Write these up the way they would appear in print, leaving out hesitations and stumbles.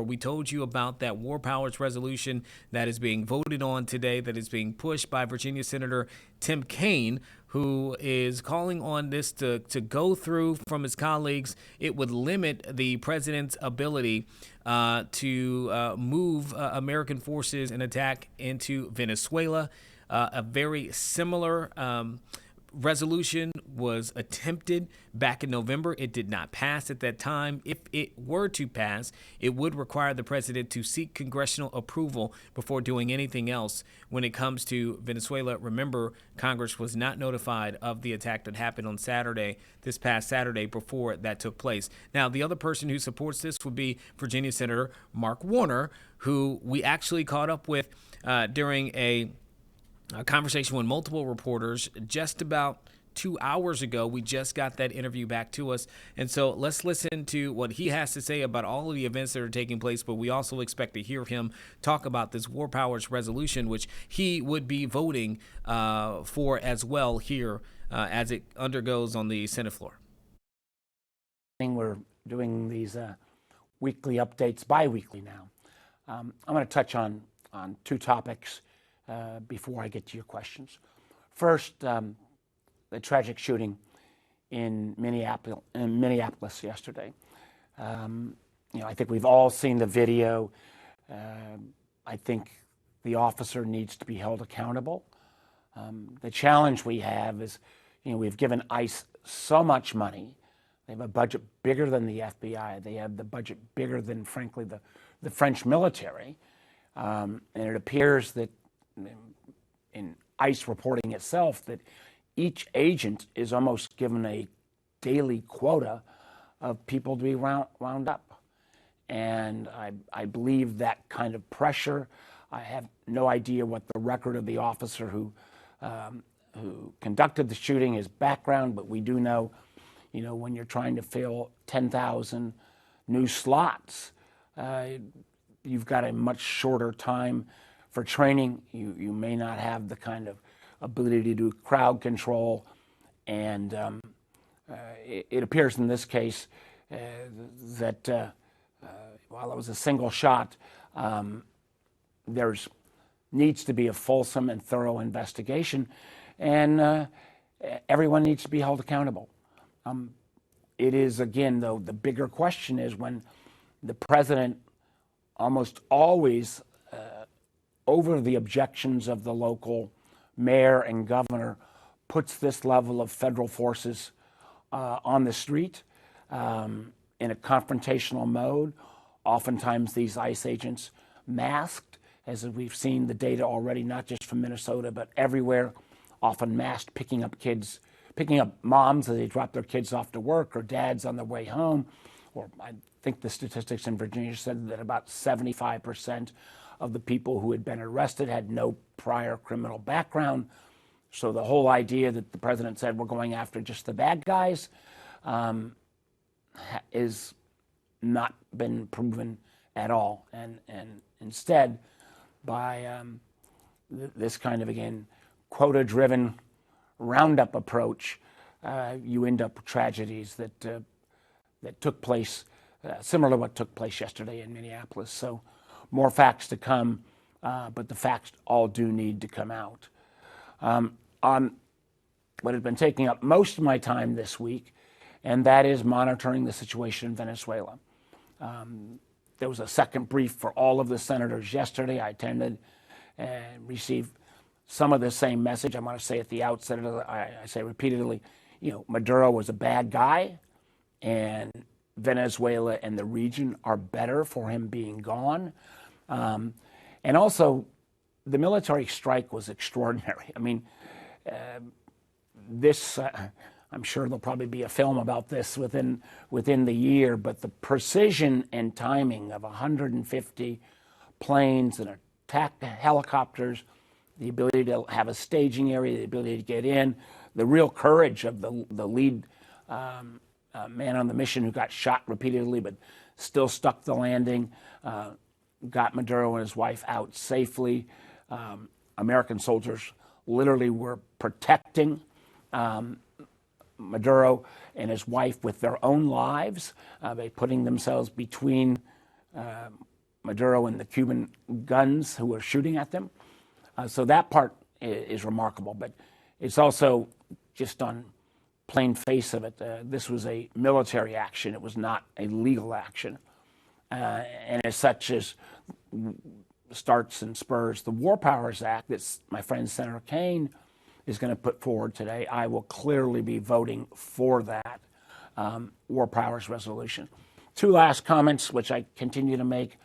We told you about that war powers resolution that is being voted on today, that is being pushed by Virginia Senator Tim Kaine, who is calling on this to go through from his colleagues. It would limit the president's ability to move American forces and attack into Venezuela. A very similar resolution was attempted back in November. It did not pass at that time. If it were to pass, it would require the president to seek congressional approval before doing anything else when it comes to Venezuela. Remember, Congress was not notified of the attack that happened on Saturday, this past Saturday, before that took place. Now, the other person who supports this would be Virginia Senator Mark Warner, who we actually caught up with during a conversation with multiple reporters just about 2 hours ago. We just got that interview back to us. And so let's listen to what he has to say about all of the events that are taking place. But we also expect to hear him talk about this war powers resolution, which he would be voting for as well here as it undergoes on the Senate floor. We're doing these weekly updates bi-weekly now. I'm going to touch on two topics before I get to your questions. First, the tragic shooting in Minneapolis yesterday. I think we've all seen the video. I think the officer needs to be held accountable. The challenge we have is, we've given ICE so much money. They have a budget bigger than the FBI. They have the budget bigger than, frankly, the French military. And it appears that in ICE reporting itself that each agent is almost given a daily quota of people to be wound up. And I believe that kind of pressure. I have no idea what the record of the officer who conducted the shooting, his background, but we do know, when you're trying to fill 10,000 new slots, you've got a much shorter time for training. You may not have the kind of ability to do crowd control, and it appears in this case that while it was a single shot, there's needs to be a fulsome and thorough investigation, and everyone needs to be held accountable. It is, again, though, the bigger question is when the president almost always over the objections of the local mayor and governor, puts this level of federal forces on the street in a confrontational mode. Oftentimes these ICE agents masked, as we've seen the data already, not just from Minnesota, but everywhere, often masked, picking up moms as they drop their kids off to work, or dads on their way home. Or I think the statistics in Virginia said that about 75% of the people who had been arrested had no prior criminal background. So the whole idea that the president said we're going after just the bad guys is not been proven at all. And instead, by this kind of, again, quota-driven roundup approach, you end up with tragedies that took place, similar to what took place yesterday in Minneapolis. So more facts to come, but the facts all do need to come out. On what has been taking up most of my time this week, and that is monitoring the situation in Venezuela. There was a second brief for all of the senators yesterday. I attended and received some of the same message. I want to say at the outset, I say repeatedly, Maduro was a bad guy, and Venezuela and the region are better for him being gone. And also, the military strike was extraordinary. I mean, I'm sure there'll probably be a film about this within the year, but the precision and timing of 150 planes and attack helicopters, the ability to have a staging area, the ability to get in, the real courage of the lead man on the mission who got shot repeatedly but still stuck the landing, got Maduro and his wife out safely. American soldiers literally were protecting Maduro and his wife with their own lives by putting themselves between Maduro and the Cuban guns who were shooting at them. So that part is remarkable, but it's also just on plain face of it. This was a military action. It was not a legal action. And as such as starts and spurs the War Powers Act that my friend Senator Kaine is going to put forward today, I will clearly be voting for that War Powers resolution. Two last comments, which I continue to make.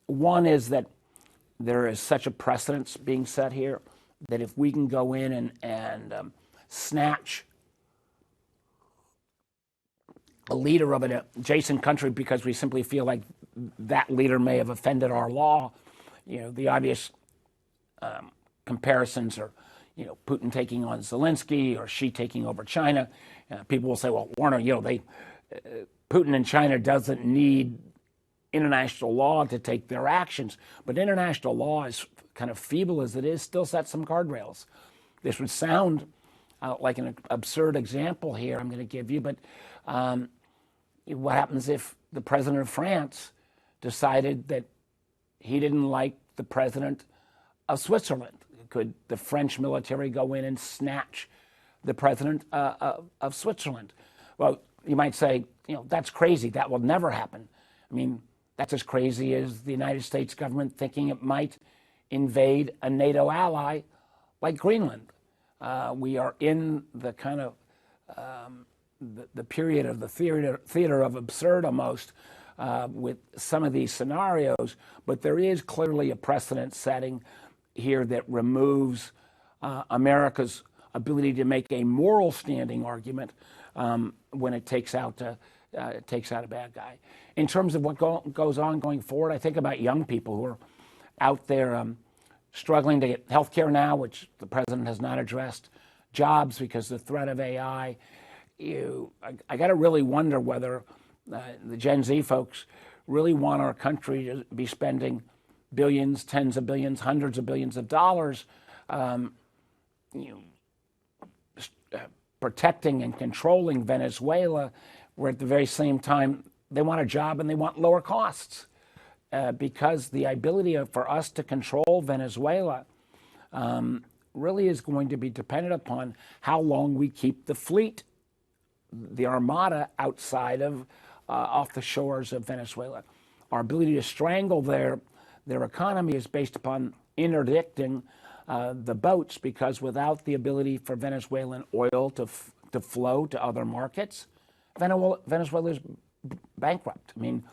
One is that there is such a precedence being set here that if we can go in and snatch a leader of an adjacent country because we simply feel like that leader may have offended our law, the obvious comparisons are, Putin taking on Zelensky or Xi taking over China. People will say, well, Warner, Putin and China doesn't need international law to take their actions, but international law, as kind of feeble as it is, still sets some guardrails. This would sound like an absurd example here I'm going to give you, but what happens if the president of France decided that he didn't like the president of Switzerland? Could the French military go in and snatch the president of Switzerland? Well, you might say, that's crazy. That will never happen. I mean, that's as crazy as the United States government thinking it might invade a NATO ally like Greenland. We are in the kind of the period of the theater of absurd almost with some of these scenarios, but there is clearly a precedent setting here that removes America's ability to make a moral standing argument when it takes out a bad guy. In terms of what goes on going forward, I think about young people who are out there struggling to get health care now, which the president has not addressed, jobs because of the threat of AI. I got to really wonder whether the Gen Z folks really want our country to be spending billions, tens of billions, hundreds of billions of dollars protecting and controlling Venezuela, where at the very same time they want a job and they want lower costs. Because the ability for us to control Venezuela really is going to be dependent upon how long we keep the fleet, the armada, outside of off the shores of Venezuela. Our ability to strangle their economy is based upon interdicting the boats, because without the ability for Venezuelan oil to flow to other markets, Venezuela is bankrupt. I mean,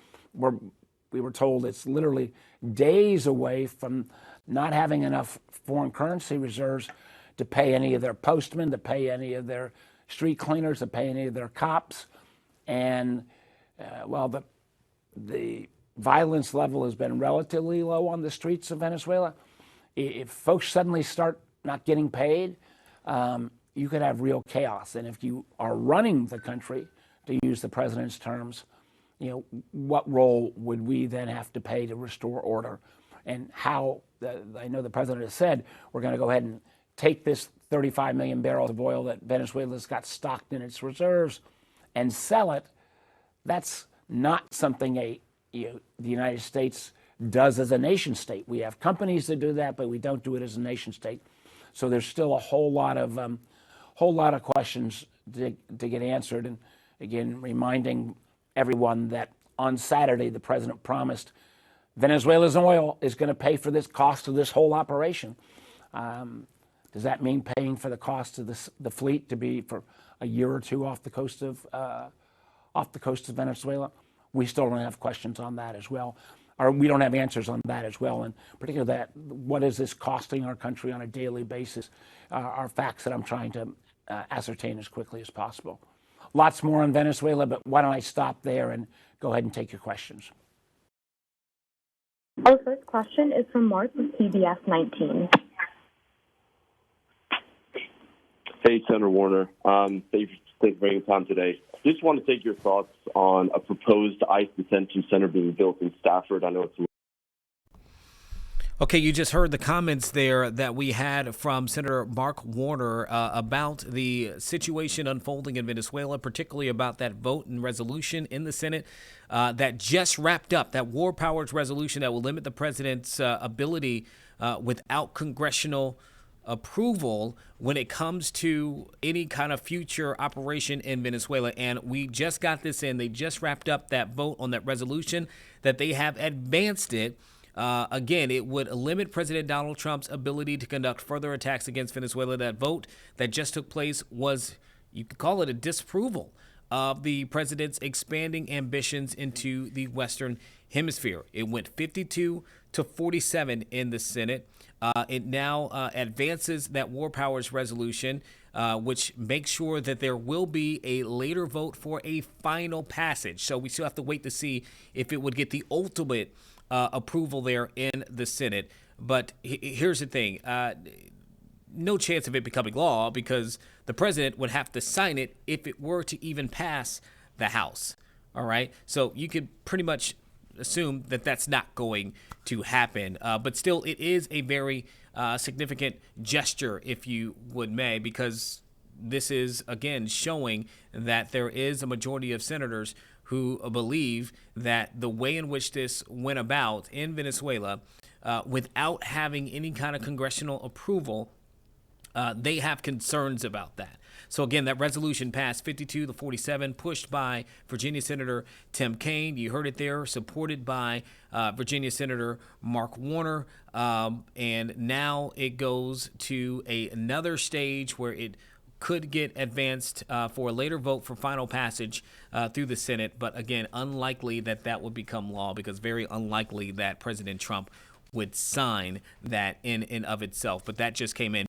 we were told it's literally days away from not having enough foreign currency reserves to pay any of their postmen, to pay any of their street cleaners, to pay any of their cops. And while the violence level has been relatively low on the streets of Venezuela, if folks suddenly start not getting paid, you could have real chaos. And if you are running the country, to use the president's terms, what role would we then have to pay to restore order? And how, I know the president has said, we're going to go ahead and take this 35 million barrels of oil that Venezuela's got stocked in its reserves and sell it. That's not something the United States does as a nation state. We have companies that do that, but we don't do it as a nation state. So there's still a whole lot of questions to get answered. And again, reminding everyone that on Saturday, the president promised Venezuela's oil is going to pay for this cost of this whole operation. Does that mean paying for the cost of the fleet to be for a year or two off the coast of Venezuela? We still don't have questions on that as well, or we don't have answers on that as well. And particularly that, what is this costing our country on a daily basis, are facts that I'm trying to ascertain as quickly as possible. Lots more on Venezuela, but why don't I stop there and go ahead and take your questions. Our first question is from Mark with CBS 19. Hey, Senator Warner. Thank you for bringing time today. Just want to take your thoughts on a proposed ICE detention center being built in Stafford. I know it's Okay, you just heard the comments there that we had from Senator Mark Warner about the situation unfolding in Venezuela, particularly about that vote and resolution in the Senate that just wrapped up, that war powers resolution that will limit the president's ability without congressional approval when it comes to any kind of future operation in Venezuela. And we just got this in. They just wrapped up that vote on that resolution that they have advanced it. Again, it would limit President Donald Trump's ability to conduct further attacks against Venezuela. That vote that just took place was, you could call it a disapproval of the president's expanding ambitions into the Western Hemisphere. It went 52 to 47 in the Senate. It now advances that war powers resolution, which makes sure that there will be a later vote for a final passage. So we still have to wait to see if it would get the ultimate approval there in the Senate. But here's the thing. No chance of it becoming law because the president would have to sign it if it were to even pass the House. All right. So you could pretty much assume that that's not going to happen. But still, it is a very significant gesture, if you would may, because this is, again, showing that there is a majority of senators who believe that the way in which this went about in Venezuela, without having any kind of congressional approval, they have concerns about that. So again, that resolution passed 52 to 47, pushed by Virginia Senator Tim Kaine. You heard it there, supported by Virginia Senator Mark Warner. And now it goes to another stage where it could get advanced for a later vote for final passage through the Senate. But again, unlikely that that would become law, because very unlikely that President Trump would sign that in and of itself. But that just came in.